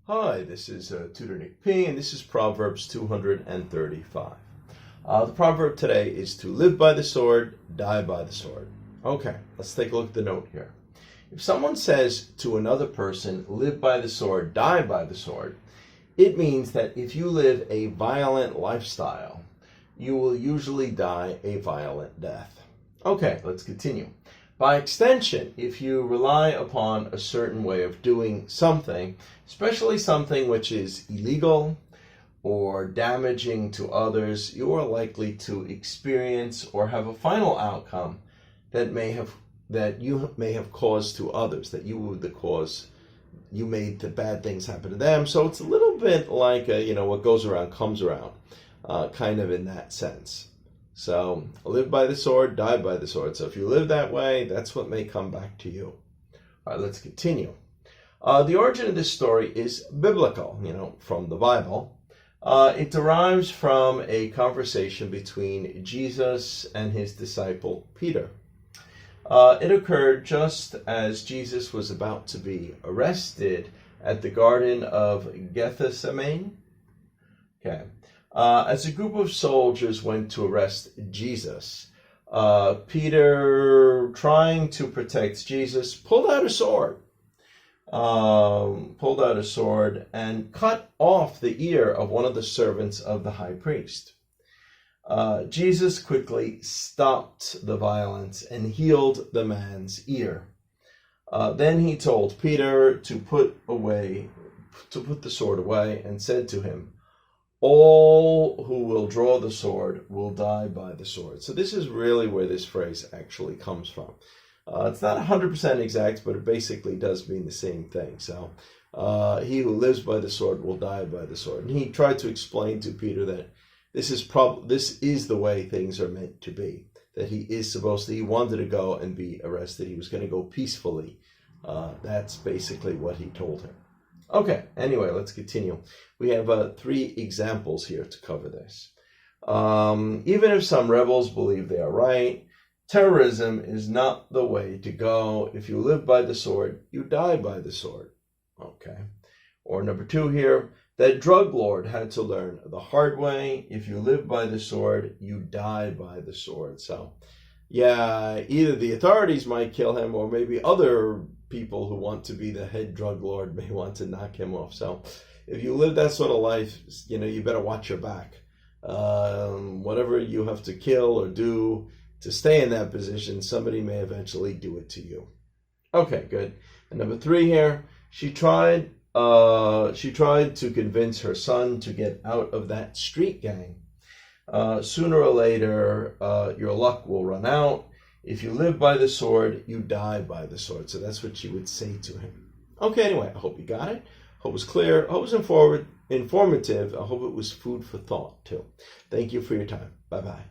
Hi, this is Tutor Nick P, and this is Proverbs 235. The proverb today is to live by the sword, die by the sword. Okay, let's take a look at the note here. If someone says to another person, live by the sword, die by the sword, it means that if you live a violent lifestyle, you will usually die a violent death. Okay, let's continue. By extension, if you rely upon a certain way of doing something, especially something which is illegal or damaging to others, you are likely to experience or have a final outcome that you may have caused to others, that you were the cause, you made the bad things happen to them. So it's a little bit like what goes around comes around, kind of in that sense. So live by the sword, die by the sword. So if you live that way, that's what may come back to you. All right, let's continue. The origin of this story is biblical, from the Bible. It derives from a conversation between Jesus and his disciple Peter. It occurred just as Jesus was about to be arrested at the Garden of Gethsemane. Okay. As a group of soldiers went to arrest Jesus, Peter, trying to protect Jesus, pulled out a sword and cut off the ear of one of the servants of the high priest. Jesus quickly stopped the violence and healed the man's ear. Then he told Peter to put the sword away, and said to him, all who will draw the sword will die by the sword. So this is really where this phrase actually comes from. It's not 100% exact, but it basically does mean the same thing. So he who lives by the sword will die by the sword. And he tried to explain to Peter that this is the way things are meant to be. That he wanted to go and be arrested. He was going to go peacefully. That's basically what he told him. Okay, anyway, let's continue. We have 3 examples here to cover this. Even if some rebels believe they are right, terrorism is not the way to go. If you live by the sword, you die by the sword. Okay. Or number 2 here, that drug lord had to learn the hard way. If you live by the sword, you die by the sword. So, yeah, either the authorities might kill him, or maybe other people who want to be the head drug lord may want to knock him off. So if you live that sort of life, you better watch your back. Whatever you have to kill or do to stay in that position, somebody may eventually do it to you. Okay, good. And number 3 here, she tried to convince her son to get out of that street gang. Sooner or later, your luck will run out. If you live by the sword, you die by the sword. So that's what she would say to him. Okay, anyway, I hope you got it. Hope it was clear. Hope it was informative. I hope it was food for thought, too. Thank you for your time. Bye-bye.